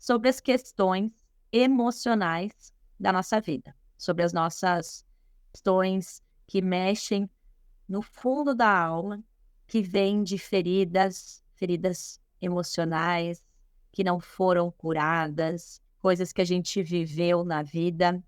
sobre as questões emocionais da nossa vida, sobre as nossas questões que mexem no fundo da alma, que vêm de feridas emocionais que não foram curadas, coisas que a gente viveu na vida,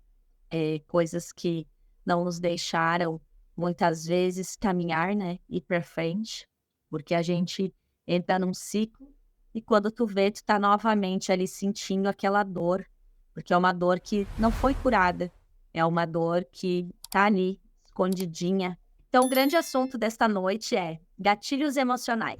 coisas que não nos deixaram, muitas vezes, caminhar, né, ir para frente, porque a gente entra num ciclo e quando tu vê, tu tá novamente ali sentindo aquela dor, porque é uma dor que não foi curada, é uma dor que tá ali, escondidinha. Então, o grande assunto desta noite é gatilhos emocionais.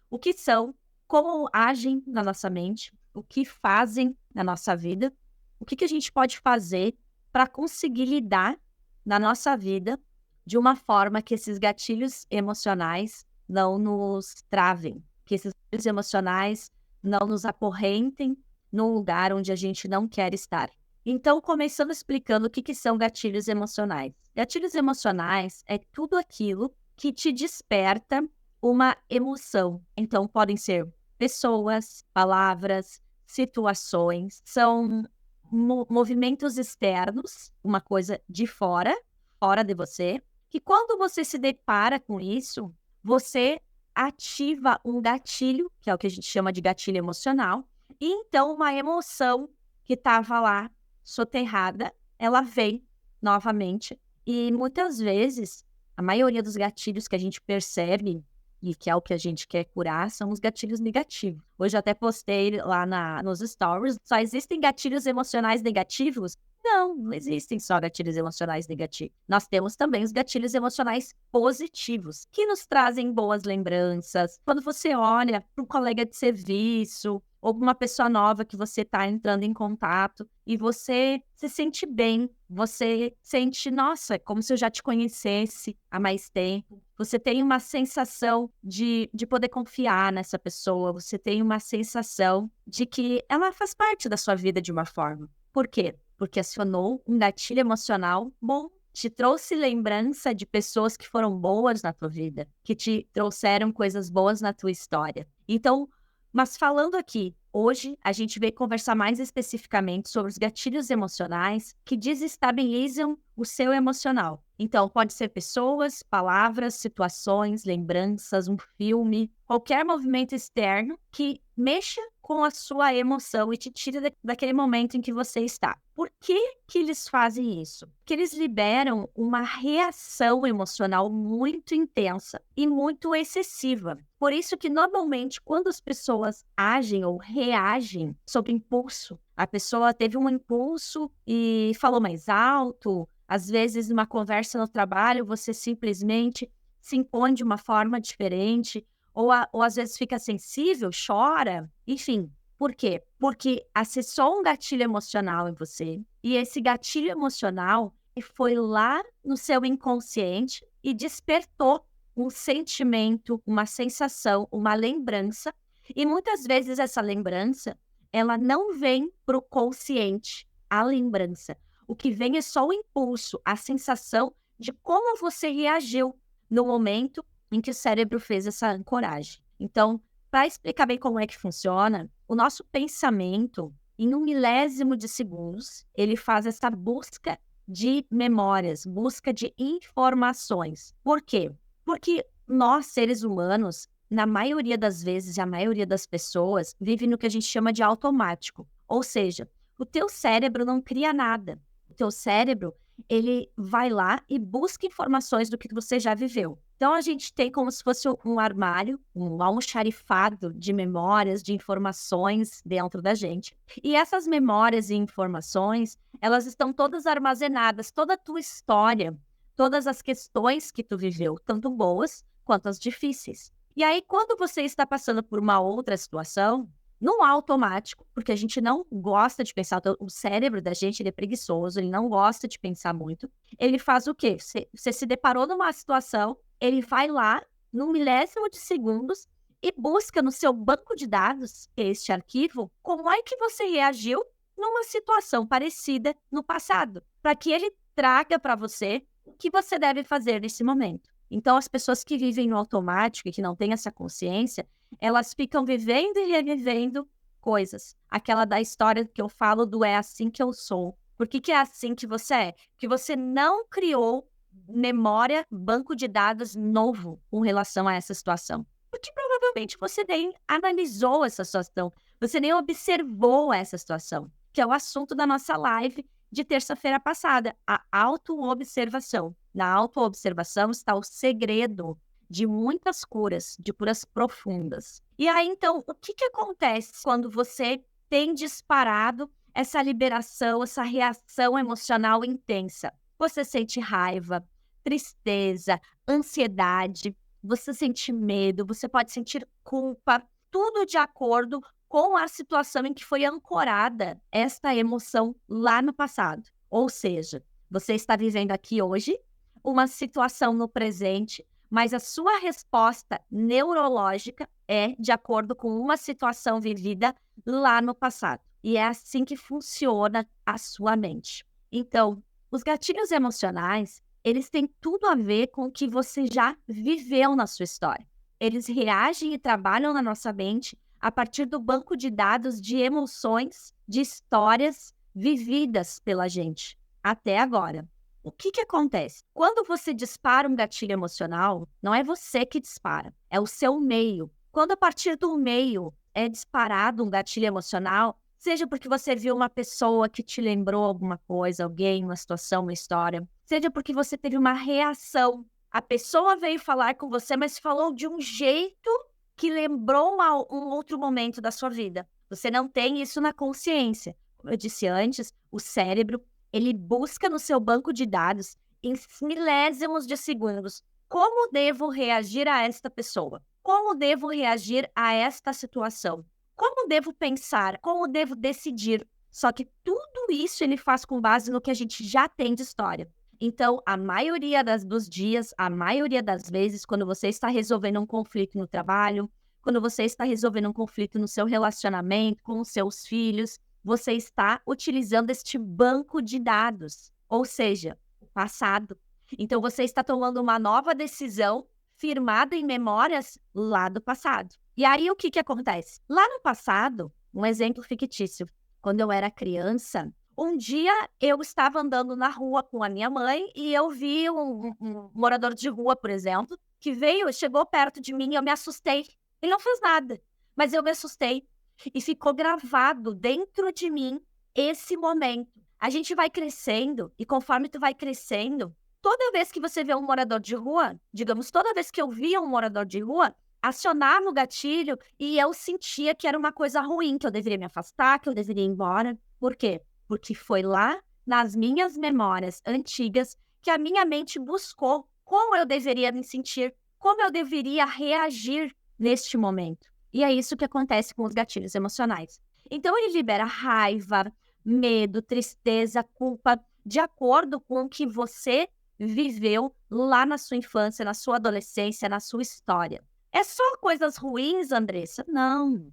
O que são, como agem na nossa mente, o que fazem na nossa vida, o que a gente pode fazer para conseguir lidar na nossa vida de uma forma que esses gatilhos emocionais não nos travem, que esses gatilhos emocionais não nos acorrentem num lugar onde a gente não quer estar. Então, começando explicando o que são gatilhos emocionais. Gatilhos emocionais é tudo aquilo que te desperta uma emoção. Então, podem ser pessoas, palavras, situações, são movimentos externos, uma coisa de fora, fora de você, que quando você se depara com isso, você ativa um gatilho, que é o que a gente chama de gatilho emocional, e então uma emoção que estava lá soterrada, ela vem novamente. E muitas vezes, a maioria dos gatilhos que a gente percebe e que é o que a gente quer curar, são os gatilhos negativos. Hoje eu até postei lá nos stories, só existem gatilhos emocionais negativos? Não, não existem só gatilhos emocionais negativos. Nós temos também os gatilhos emocionais positivos, que nos trazem boas lembranças. Quando você olha para um colega de serviço, ou uma pessoa nova que você está entrando em contato e você se sente bem, você sente, nossa, como se eu já te conhecesse há mais tempo. Você tem uma sensação de poder confiar nessa pessoa, você tem uma sensação de que ela faz parte da sua vida de uma forma. Por quê? Porque acionou um gatilho emocional bom, te trouxe lembrança de pessoas que foram boas na tua vida, que te trouxeram coisas boas na tua história. Então, mas falando aqui, hoje a gente veio conversar mais especificamente sobre os gatilhos emocionais que desestabilizam o seu emocional. Então, pode ser pessoas, palavras, situações, lembranças, um filme, qualquer movimento externo que mexa com a sua emoção e te tira daquele momento em que você está. Por que eles fazem isso? Porque eles liberam uma reação emocional muito intensa e muito excessiva. Por isso que, normalmente, quando as pessoas agem ou reagem sob impulso, a pessoa teve um impulso e falou mais alto. Às vezes, numa conversa no trabalho, você simplesmente se impõe de uma forma diferente, ou às vezes fica sensível, chora, enfim. Por quê? Porque acessou um gatilho emocional em você, e esse gatilho emocional foi lá no seu inconsciente e despertou um sentimento, uma sensação, uma lembrança, e muitas vezes essa lembrança, ela não vem para o consciente, a lembrança. O que vem é só o impulso, a sensação de como você reagiu no momento em que o cérebro fez essa ancoragem. Então, para explicar bem como é que funciona, o nosso pensamento, em um milésimo de segundos, ele faz essa busca de memórias, busca de informações. Por quê? Porque nós, seres humanos, na maioria das vezes e a maioria das pessoas, vive no que a gente chama de automático. Ou seja, o teu cérebro não cria nada. O teu cérebro, ele vai lá e busca informações do que você já viveu. Então, a gente tem como se fosse um armário, um almoxarifado de memórias, de informações dentro da gente. E essas memórias e informações, elas estão todas armazenadas, toda a tua história, todas as questões que tu viveu, tanto boas quanto as difíceis. E aí, quando você está passando por uma outra situação, no automático, porque a gente não gosta de pensar, o cérebro da gente ele é preguiçoso, ele não gosta de pensar muito, ele faz o quê? Você se deparou numa situação, ele vai lá, num milésimo de segundos, e busca no seu banco de dados, que é este arquivo, como é que você reagiu numa situação parecida no passado, para que ele traga para você o que você deve fazer nesse momento. Então, as pessoas que vivem no automático e que não têm essa consciência, elas ficam vivendo e revivendo coisas. Aquela da história que eu falo do é assim que eu sou. Por que é assim que você é? Porque você não criou memória, banco de dados novo com relação a essa situação. Porque provavelmente você nem analisou essa situação, você nem observou essa situação, que é o assunto da nossa live de terça-feira passada, a autoobservação. Na autoobservação está o segredo de muitas curas, de curas profundas. E aí, então, o que acontece quando você tem disparado essa liberação, essa reação emocional intensa? Você sente raiva, tristeza, ansiedade, você sente medo, você pode sentir culpa, tudo de acordo com a situação em que foi ancorada esta emoção lá no passado. Ou seja, você está vivendo aqui hoje uma situação no presente, mas a sua resposta neurológica é de acordo com uma situação vivida lá no passado. E é assim que funciona a sua mente. Então, os gatilhos emocionais, eles têm tudo a ver com o que você já viveu na sua história. Eles reagem e trabalham na nossa mente a partir do banco de dados de emoções, de histórias vividas pela gente até agora. O que acontece? Quando você dispara um gatilho emocional, não é você que dispara, é o seu meio. Quando a partir do meio é disparado um gatilho emocional, seja porque você viu uma pessoa que te lembrou alguma coisa, alguém, uma situação, uma história, seja porque você teve uma reação. A pessoa veio falar com você, mas falou de um jeito que lembrou um outro momento da sua vida. Você não tem isso na consciência. Como eu disse antes, o cérebro, ele busca no seu banco de dados, em milésimos de segundos, como devo reagir a esta pessoa? Como devo reagir a esta situação? Como devo pensar? Como devo decidir? Só que tudo isso ele faz com base no que a gente já tem de história. Então, a maioria dos dias, a maioria das vezes, quando você está resolvendo um conflito no trabalho, quando você está resolvendo um conflito no seu relacionamento com os seus filhos, você está utilizando este banco de dados, ou seja, o passado. Então, você está tomando uma nova decisão firmada em memórias lá do passado. E aí, o que acontece? Lá no passado, um exemplo fictício, quando eu era criança, um dia eu estava andando na rua com a minha mãe e eu vi um morador de rua, por exemplo, que chegou perto de mim e eu me assustei. Ele não fez nada, mas eu me assustei. E ficou gravado dentro de mim esse momento. A gente vai crescendo e conforme tu vai crescendo, toda vez que você vê um morador de rua, digamos, toda vez que eu via um morador de rua, acionava o gatilho e eu sentia que era uma coisa ruim, que eu deveria me afastar, que eu deveria ir embora. Por quê? Porque foi lá nas minhas memórias antigas que a minha mente buscou como eu deveria me sentir, como eu deveria reagir neste momento. E é isso que acontece com os gatilhos emocionais. Então, ele libera raiva, medo, tristeza, culpa, de acordo com o que você viveu lá na sua infância, na sua adolescência, na sua história. É só coisas ruins, Andressa? Não.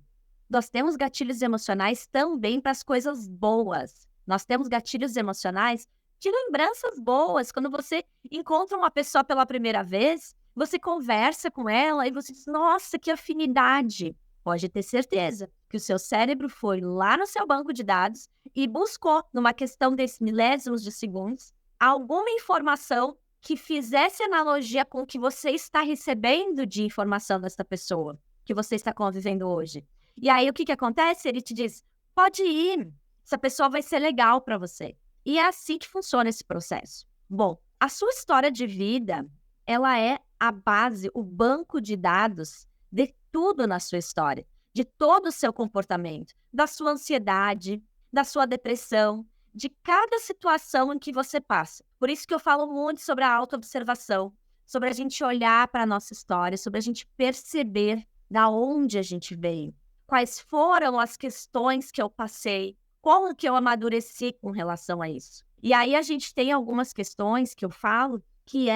Nós temos gatilhos emocionais também para as coisas boas. Nós temos gatilhos emocionais de lembranças boas. Quando você encontra uma pessoa pela primeira vez, você conversa com ela e você diz, nossa, que afinidade. Pode ter certeza que o seu cérebro foi lá no seu banco de dados e buscou, numa questão desses milésimos de segundos, alguma informação que fizesse analogia com o que você está recebendo de informação desta pessoa que você está convivendo hoje. E aí, o que acontece? Ele te diz, pode ir, essa pessoa vai ser legal para você. E é assim que funciona esse processo. Bom, a sua história de vida, ela é a base, o banco de dados de tudo na sua história, de todo o seu comportamento, da sua ansiedade, da sua depressão, de cada situação em que você passa. Por isso que eu falo muito sobre a autoobservação, sobre a gente olhar para a nossa história, sobre a gente perceber da onde a gente veio. Quais foram as questões que eu passei? Como que eu amadureci com relação a isso? E aí a gente tem algumas questões que eu falo, que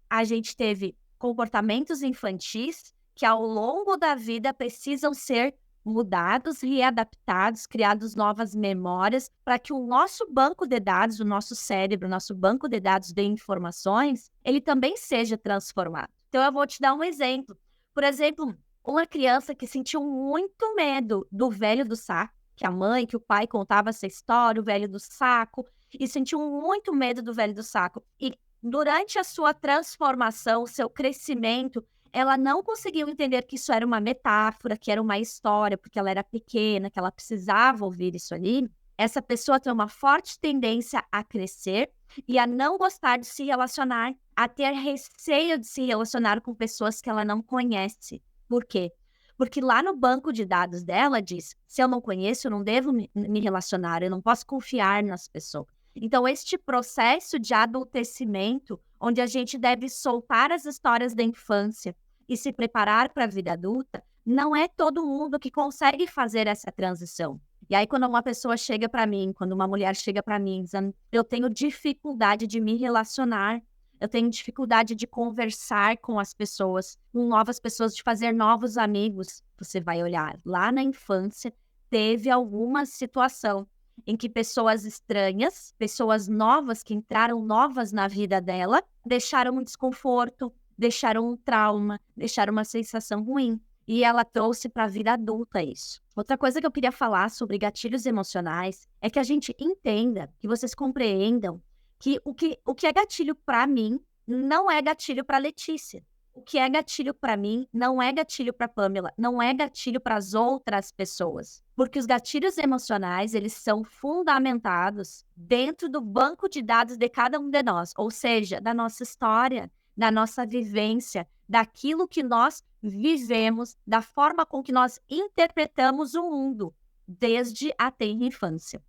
a gente teve comportamentos infantis que ao longo da vida precisam ser mudados, readaptados, criados novas memórias para que o nosso banco de dados, o nosso cérebro, o nosso banco de dados de informações, ele também seja transformado. Então eu vou te dar um exemplo. Por exemplo, Uma criança que sentiu muito medo do velho do saco, que a mãe, que o pai contava essa história, o velho do saco, e sentiu muito medo do velho do saco. E durante a sua transformação, o seu crescimento, ela não conseguiu entender que isso era uma metáfora, que era uma história, porque ela era pequena, que ela precisava ouvir isso ali. Essa pessoa tem uma forte tendência a crescer e a não gostar de se relacionar, a ter receio de se relacionar com pessoas que ela não conhece. Por quê? Porque lá no banco de dados dela diz: se eu não conheço, eu não devo me relacionar, eu não posso confiar nas pessoas. Então, este processo de adultecimento, onde a gente deve soltar as histórias da infância e se preparar para a vida adulta, não é todo mundo que consegue fazer essa transição. E aí, quando uma pessoa chega para mim, quando uma mulher chega para mim dizendo: eu tenho dificuldade de me relacionar, eu tenho dificuldade de conversar com as pessoas, com novas pessoas, de fazer novos amigos. Você vai olhar, lá na infância, teve alguma situação em que pessoas estranhas, pessoas novas que entraram novas na vida dela, deixaram um desconforto, deixaram um trauma, deixaram uma sensação ruim. E ela trouxe para a vida adulta isso. Outra coisa que eu queria falar sobre gatilhos emocionais é que a gente entenda, que vocês compreendam que o que é gatilho para mim não é gatilho para Letícia. O que é gatilho para mim não é gatilho para Pamela, não é gatilho para as outras pessoas. Porque os gatilhos emocionais, eles são fundamentados dentro do banco de dados de cada um de nós, ou seja, da nossa história, da nossa vivência, daquilo que nós vivemos, da forma com que nós interpretamos o mundo desde a tenra infância.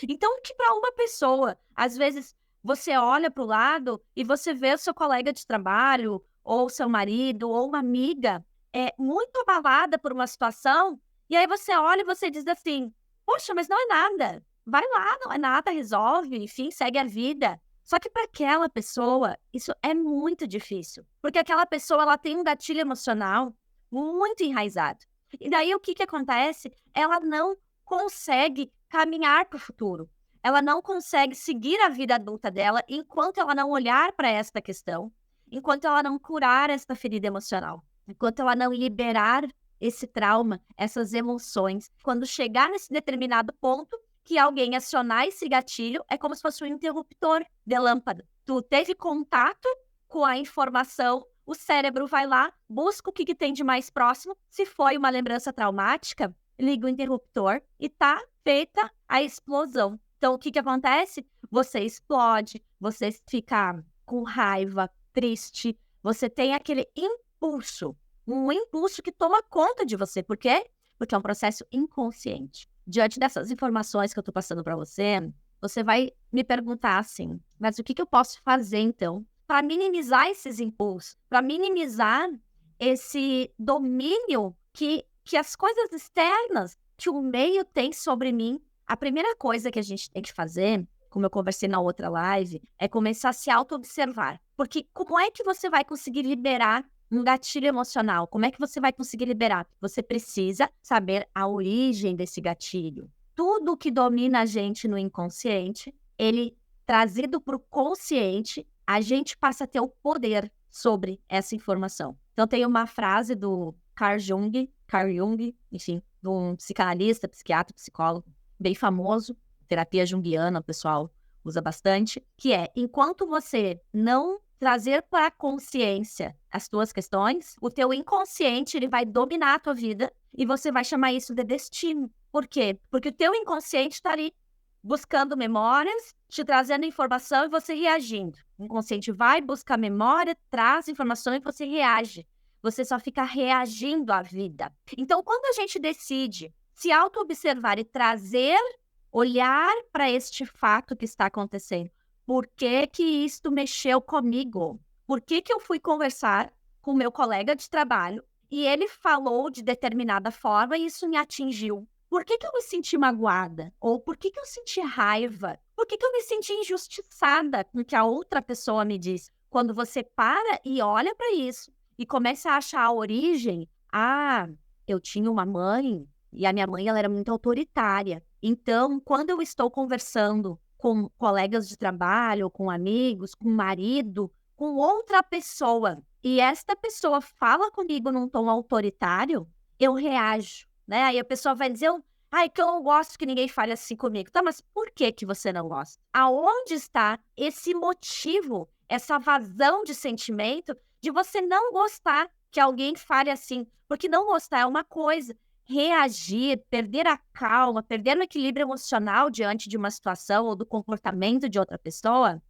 Então, que para uma pessoa, às vezes, você olha para o lado e você vê o seu colega de trabalho, ou seu marido, ou uma amiga, muito abalada por uma situação, e aí você olha e você diz assim: poxa, mas não é nada. Vai lá, não é nada, resolve, enfim, segue a vida. Só que para aquela pessoa, isso é muito difícil, porque aquela pessoa ela tem um gatilho emocional muito enraizado. E daí o que que acontece? Ela não consegue caminhar para o futuro. Ela não consegue seguir a vida adulta dela enquanto ela não olhar para esta questão, enquanto ela não curar esta ferida emocional, enquanto ela não liberar esse trauma, essas emoções. Quando chegar nesse determinado ponto, que alguém acionar esse gatilho, é como se fosse um interruptor de lâmpada. Tu teve contato com a informação, o cérebro vai lá, busca o que tem de mais próximo. Se foi uma lembrança traumática, liga o interruptor e tá feita a explosão. Então, o que que acontece? Você explode, você fica com raiva, triste, você tem aquele impulso, um impulso que toma conta de você. Por quê? Porque é um processo inconsciente. Diante dessas informações que eu tô passando para você, você vai me perguntar assim: mas o que que eu posso fazer, então, para minimizar esses impulsos, para minimizar esse domínio que as coisas externas, que o meio tem sobre mim? A primeira coisa que a gente tem que fazer, como eu conversei na outra live, é começar a se auto-observar. Porque como é que você vai conseguir liberar um gatilho emocional? Como é que você vai conseguir liberar? Você precisa saber a origem desse gatilho. Tudo que domina a gente no inconsciente, ele trazido para o consciente, a gente passa a ter o poder sobre essa informação. Então tem uma frase do Carl Jung, enfim, de um psicanalista, psiquiatra, psicólogo, bem famoso, terapia junguiana, o pessoal usa bastante, que é: enquanto você não trazer para a consciência as tuas questões, o teu inconsciente ele vai dominar a tua vida e você vai chamar isso de destino. Por quê? Porque o teu inconsciente está ali buscando memórias, te trazendo informação e você reagindo. O inconsciente vai buscar memória, traz informação e você reage. Você só fica reagindo à vida. Então, quando a gente decide se auto-observar e trazer, olhar para este fato que está acontecendo, por que que isto mexeu comigo? Por que que eu fui conversar com meu colega de trabalho e ele falou de determinada forma e isso me atingiu? Por que que eu me senti magoada? Ou por que que eu senti raiva? Por que que eu me senti injustiçada com o que a outra pessoa me disse? Quando você para e olha para isso e começa a achar a origem: ah, eu tinha uma mãe e a minha mãe ela era muito autoritária. Então, quando eu estou conversando com colegas de trabalho, com amigos, com marido, com outra pessoa, e esta pessoa fala comigo num tom autoritário, eu reajo, né? Aí a pessoa vai dizer: "Ai, que eu não gosto que ninguém fale assim comigo". Tá, mas por que que você não gosta? Aonde está esse motivo, essa vazão de sentimento de você não gostar que alguém fale assim? Porque não gostar é uma coisa, reagir, perder a calma, perder o equilíbrio emocional diante de uma situação ou do comportamento de outra pessoa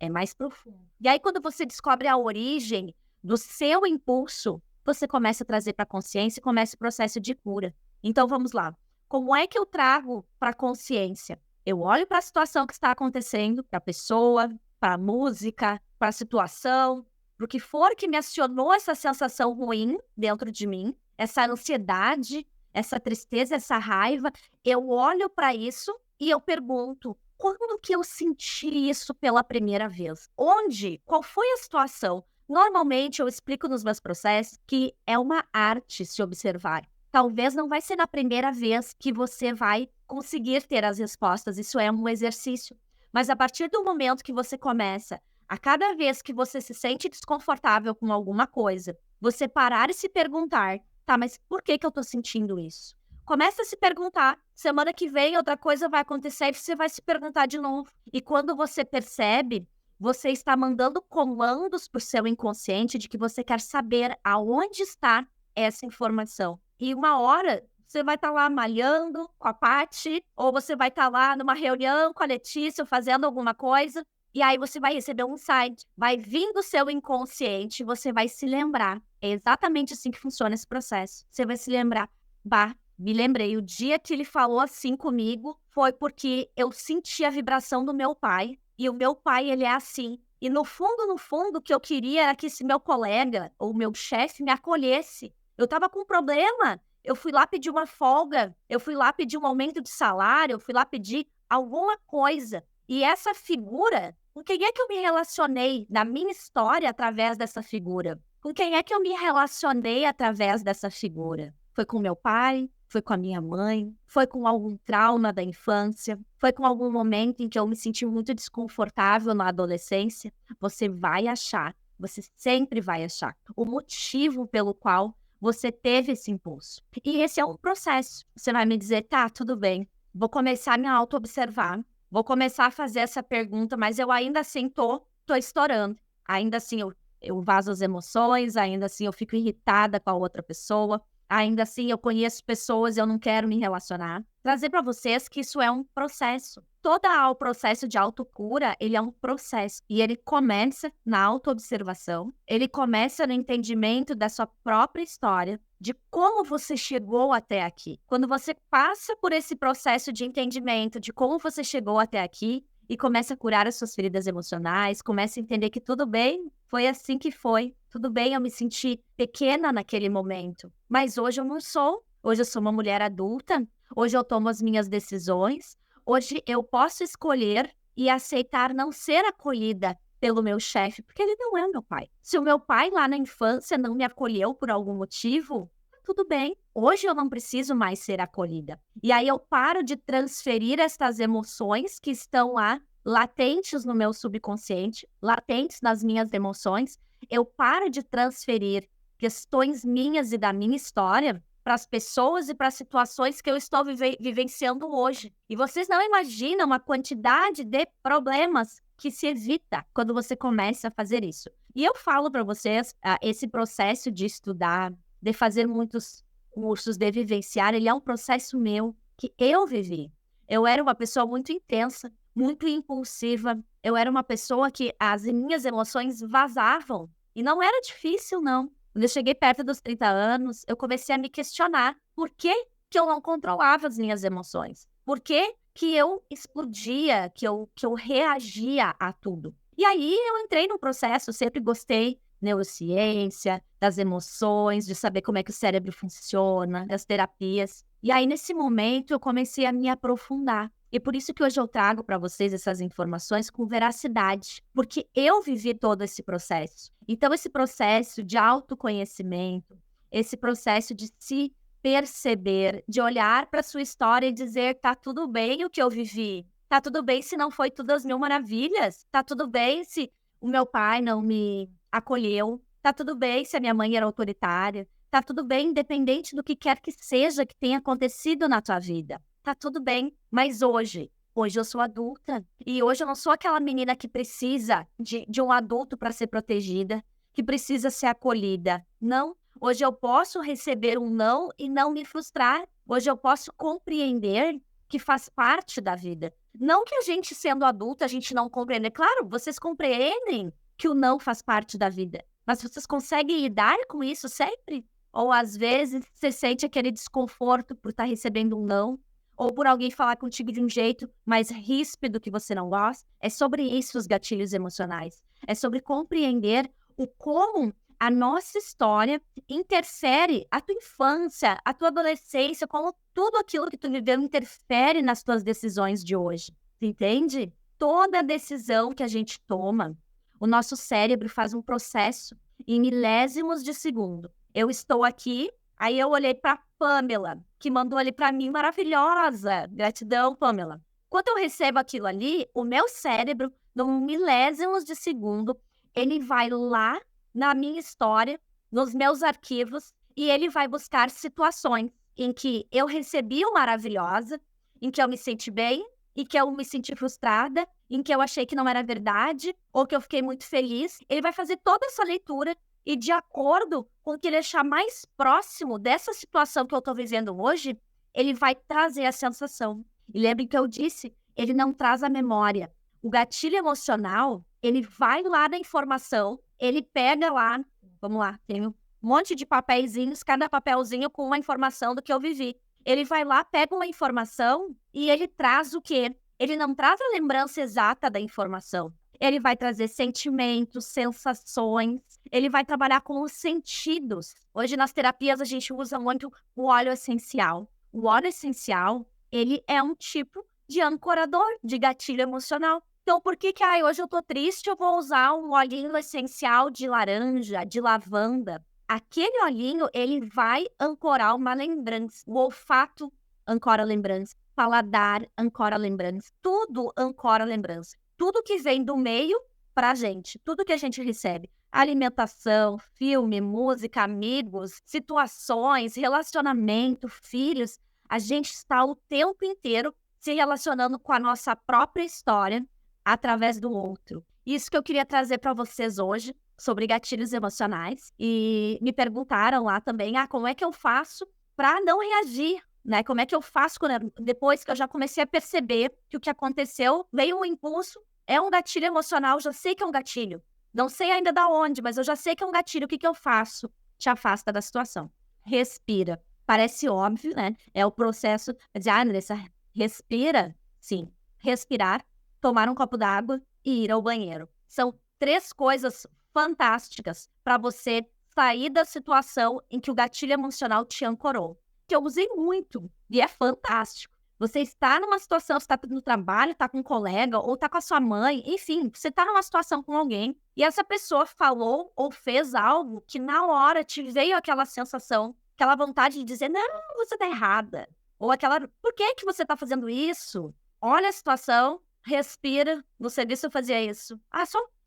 é mais profundo. E aí, quando você descobre a origem do seu impulso, você começa a trazer para a consciência e começa o processo de cura. Então, vamos lá. Como é que eu trago para a consciência? Eu olho para a situação que está acontecendo, para a pessoa, para a música, para a situação, para o que for que me acionou essa sensação ruim dentro de mim, essa ansiedade, essa tristeza, essa raiva. Eu olho para isso e eu pergunto: quando que eu senti isso pela primeira vez? Onde? Qual foi a situação? Normalmente eu explico nos meus processos que é uma arte se observar. Talvez não vai ser na primeira vez que você vai conseguir ter as respostas, isso é um exercício. Mas a partir do momento que você começa, a cada vez que você se sente desconfortável com alguma coisa, você parar e se perguntar: tá, mas por que que eu tô sentindo isso? Começa a se perguntar, semana que vem outra coisa vai acontecer e você vai se perguntar de novo. E quando você percebe, você está mandando comandos para o seu inconsciente de que você quer saber aonde está essa informação. E uma hora você vai estar lá malhando com a Paty, ou você vai estar lá numa reunião com a Letícia, fazendo alguma coisa, e aí você vai receber um insight, vai vir do seu inconsciente, você vai se lembrar. É exatamente assim que funciona esse processo. Você vai se lembrar: bah, me lembrei, o dia que ele falou assim comigo foi porque eu senti a vibração do meu pai, e o meu pai, ele é assim. E no fundo, o que eu queria era que esse meu colega ou meu chefe me acolhesse. Eu estava com um problema, eu fui lá pedir uma folga, eu fui lá pedir um aumento de salário, eu fui lá pedir alguma coisa. E essa figura, com quem é que eu me relacionei na minha história através dessa figura? Com quem é que eu me relacionei através dessa figura? Foi com meu pai? Foi com a minha mãe? Foi com algum trauma da infância? Foi com algum momento em que eu me senti muito desconfortável na adolescência? Você vai achar, você sempre vai achar o motivo pelo qual você teve esse impulso. E esse é um processo. Você vai me dizer: tá, tudo bem, vou começar a me auto-observar, vou começar a fazer essa pergunta, mas eu ainda assim tô estourando. Ainda assim eu vazo as emoções, ainda assim eu fico irritada com a outra pessoa, ainda assim eu conheço pessoas e eu não quero me relacionar. Trazer para vocês que isso é um processo. Todo o processo de autocura, ele é um processo. E ele começa na autoobservação, ele começa no entendimento da sua própria história, de como você chegou até aqui. Quando você passa por esse processo de entendimento de como você chegou até aqui e começa a curar as suas feridas emocionais, começa a entender que tudo bem, foi assim que foi. Tudo bem, eu me senti pequena naquele momento, mas hoje eu não sou. Hoje eu sou uma mulher adulta, hoje eu tomo as minhas decisões, hoje eu posso escolher e aceitar não ser acolhida pelo meu chefe, porque ele não é meu pai. Se o meu pai lá na infância não me acolheu por algum motivo, tudo bem. Hoje eu não preciso mais ser acolhida. E aí eu paro de transferir estas emoções que estão lá latentes no meu subconsciente, latentes nas minhas emoções. Eu paro de transferir questões minhas e da minha história para as pessoas e para as situações que eu estou vivenciando hoje. E vocês não imaginam a quantidade de problemas que se evita quando você começa a fazer isso. E eu falo para vocês, esse processo de estudar, de fazer muitos cursos, de vivenciar, ele é um processo meu, que eu vivi. Eu era uma pessoa muito intensa, muito impulsiva, eu era uma pessoa que as minhas emoções vazavam. E não era difícil, não. Quando eu cheguei perto dos 30 anos, eu comecei a me questionar por que que eu não controlava as minhas emoções. Por que que eu explodia, que eu reagia a tudo. E aí eu entrei no processo, sempre gostei neurociência, das emoções, de saber como é que o cérebro funciona, das terapias. E aí, nesse momento, eu comecei a me aprofundar. E por isso que hoje eu trago para vocês essas informações com veracidade, porque eu vivi todo esse processo. Então, esse processo de autoconhecimento, esse processo de se perceber, de olhar para sua história e dizer: tá tudo bem o que eu vivi, tá tudo bem se não foi tudo as mil maravilhas, tá tudo bem se o meu pai não me acolheu, Tá tudo bem se a minha mãe era autoritária. Tá tudo bem, independente do que quer que seja que tenha acontecido na tua vida. Tá tudo bem. Mas hoje eu sou adulta. E hoje eu não sou aquela menina que precisa de um adulto para ser protegida, que precisa ser acolhida. Não. Hoje eu posso receber um não e não me frustrar. Hoje eu posso compreender que faz parte da vida. Não que a gente, sendo adulta, a gente não compreende. Claro, vocês compreendem que o não faz parte da vida. Mas vocês conseguem lidar com isso sempre? Ou às vezes você sente aquele desconforto por estar recebendo um não, ou por alguém falar contigo de um jeito mais ríspido que você não gosta. É sobre isso os gatilhos emocionais. É sobre compreender o como a nossa história interfere a tua infância, a tua adolescência, como tudo aquilo que tu viveu interfere nas tuas decisões de hoje. Entende? Toda decisão que a gente toma, o nosso cérebro faz um processo em milésimos de segundo. Eu estou aqui, aí eu olhei para Pamela, que mandou ali para mim, maravilhosa. Gratidão, Pamela. Quando eu recebo aquilo ali, o meu cérebro, num milésimos de segundo, ele vai lá na minha história, nos meus arquivos, e ele vai buscar situações em que eu recebi o maravilhosa, em que eu me senti bem, em que eu me senti frustrada, em que eu achei que não era verdade, ou que eu fiquei muito feliz. Ele vai fazer toda essa leitura e, de acordo com o que ele achar mais próximo dessa situação que eu estou vivendo hoje, ele vai trazer a sensação. E lembrem que eu disse, ele não traz a memória. O gatilho emocional, ele vai lá na informação, ele pega lá, vamos lá, tem um monte de papeizinhos, cada papelzinho com uma informação do que eu vivi. Ele vai lá, pega uma informação e ele traz o quê? Ele não traz a lembrança exata da informação. Ele vai trazer sentimentos, sensações, ele vai trabalhar com os sentidos. Hoje nas terapias a gente usa muito o óleo essencial. O óleo essencial, ele é um tipo de ancorador, de gatilho emocional. Então, por que hoje eu tô triste, eu vou usar um olhinho essencial de laranja, de lavanda? Aquele olhinho, ele vai ancorar uma lembrança. O olfato ancora lembrança. Paladar ancora lembrança. Tudo ancora lembrança. Tudo que vem do meio pra gente. Tudo que a gente recebe. Alimentação, filme, música, amigos, situações, relacionamento, filhos. A gente está o tempo inteiro se relacionando com a nossa própria história através do outro. Isso que eu queria trazer para vocês hoje sobre gatilhos emocionais. E me perguntaram lá também, como é que eu faço para não reagir, né? Como é que eu faço depois que eu já comecei a perceber que o que aconteceu veio um impulso, é um gatilho emocional, já sei que é um gatilho. Não sei ainda da onde, mas eu já sei que é um gatilho. O que eu faço? Te afasta da situação. Respira. Parece óbvio, né? É o processo de, Andressa, respira. Sim. Respirar, tomar um copo d'água e ir ao banheiro. São 3 coisas fantásticas para você sair da situação em que o gatilho emocional te ancorou. Que eu usei muito e é fantástico. Você está numa situação, você está no trabalho, está com um colega ou está com a sua mãe, enfim, você está numa situação com alguém e essa pessoa falou ou fez algo que na hora te veio aquela sensação, aquela vontade de dizer, não, você está errada. Ou aquela, por que você está fazendo isso? Olha a situação, respira. No serviço eu fazia isso.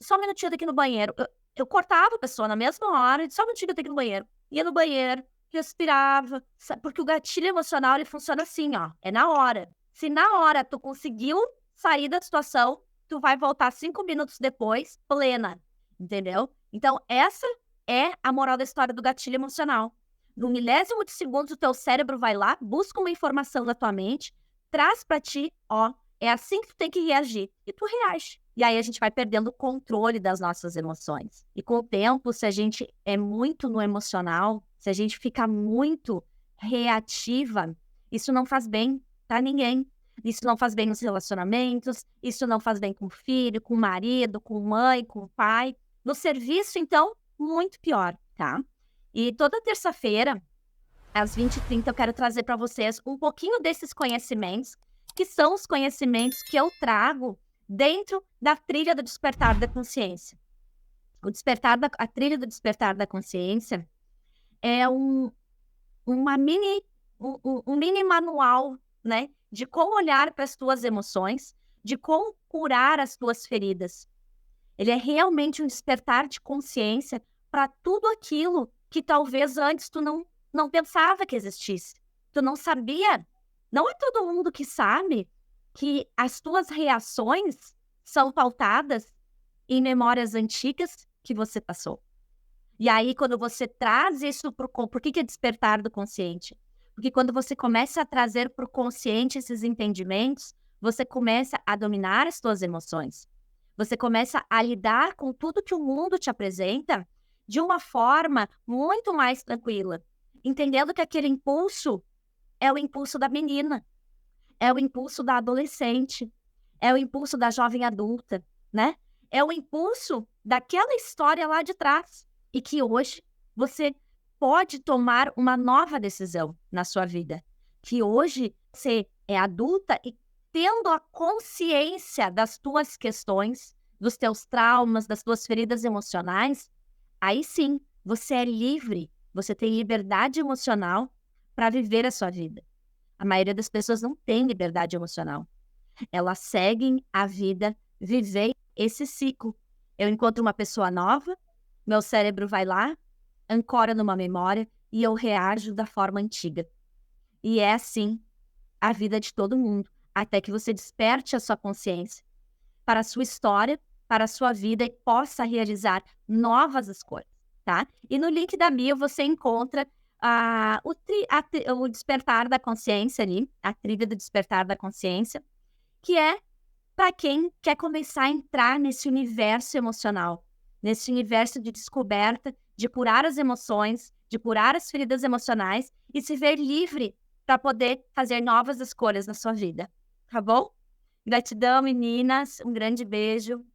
Só um minutinho aqui no banheiro. Eu cortava a pessoa na mesma hora, só um minutinho aqui no banheiro. Ia no banheiro, respirava. Porque o gatilho emocional, ele funciona assim, ó. É na hora. Se na hora tu conseguiu sair da situação, tu vai voltar 5 minutos depois, plena. Entendeu? Então, essa é a moral da história do gatilho emocional. No milésimo de segundo, o teu cérebro vai lá, busca uma informação da tua mente, traz pra ti, é assim que tu tem que reagir. E tu reage. E aí a gente vai perdendo o controle das nossas emoções. E com o tempo, se a gente é muito no emocional, se a gente fica muito reativa, isso não faz bem pra ninguém. Isso não faz bem nos relacionamentos, isso não faz bem com o filho, com o marido, com mãe, com o pai. No serviço, então, muito pior, tá? E toda terça-feira, às 20h30, eu quero trazer para vocês um pouquinho desses conhecimentos, que são os conhecimentos que eu trago dentro da trilha do despertar da consciência. A trilha do despertar da consciência é um mini manual, né, de como olhar para as tuas emoções, de como curar as tuas feridas. Ele é realmente um despertar de consciência para tudo aquilo que talvez antes tu não pensava que existisse. Tu não sabia. Não é todo mundo que sabe que as tuas reações são pautadas em memórias antigas que você passou. E aí, quando você traz isso para o... Por que é despertar do consciente? Porque quando você começa a trazer para o consciente esses entendimentos, você começa a dominar as suas emoções. Você começa a lidar com tudo que o mundo te apresenta de uma forma muito mais tranquila, entendendo que aquele impulso é o impulso da menina, é o impulso da adolescente, é o impulso da jovem adulta, né? É o impulso daquela história lá de trás. E que hoje você pode tomar uma nova decisão na sua vida. Que hoje você é adulta e tendo a consciência das tuas questões, dos teus traumas, das tuas feridas emocionais, aí sim, você é livre, você tem liberdade emocional para viver a sua vida. A maioria das pessoas não tem liberdade emocional. Elas seguem a vida, viver esse ciclo. Eu encontro uma pessoa nova, meu cérebro vai lá, ancora numa memória e eu reajo da forma antiga. E é assim a vida de todo mundo, até que você desperte a sua consciência para a sua história, para a sua vida e possa realizar novas escolhas, tá? E no link da bio você encontra o despertar da consciência ali, a trilha do despertar da consciência, que é para quem quer começar a entrar nesse universo emocional, nesse universo de descoberta, de curar as emoções, de curar as feridas emocionais e se ver livre para poder fazer novas escolhas na sua vida. Tá bom? Gratidão, meninas. Um grande beijo.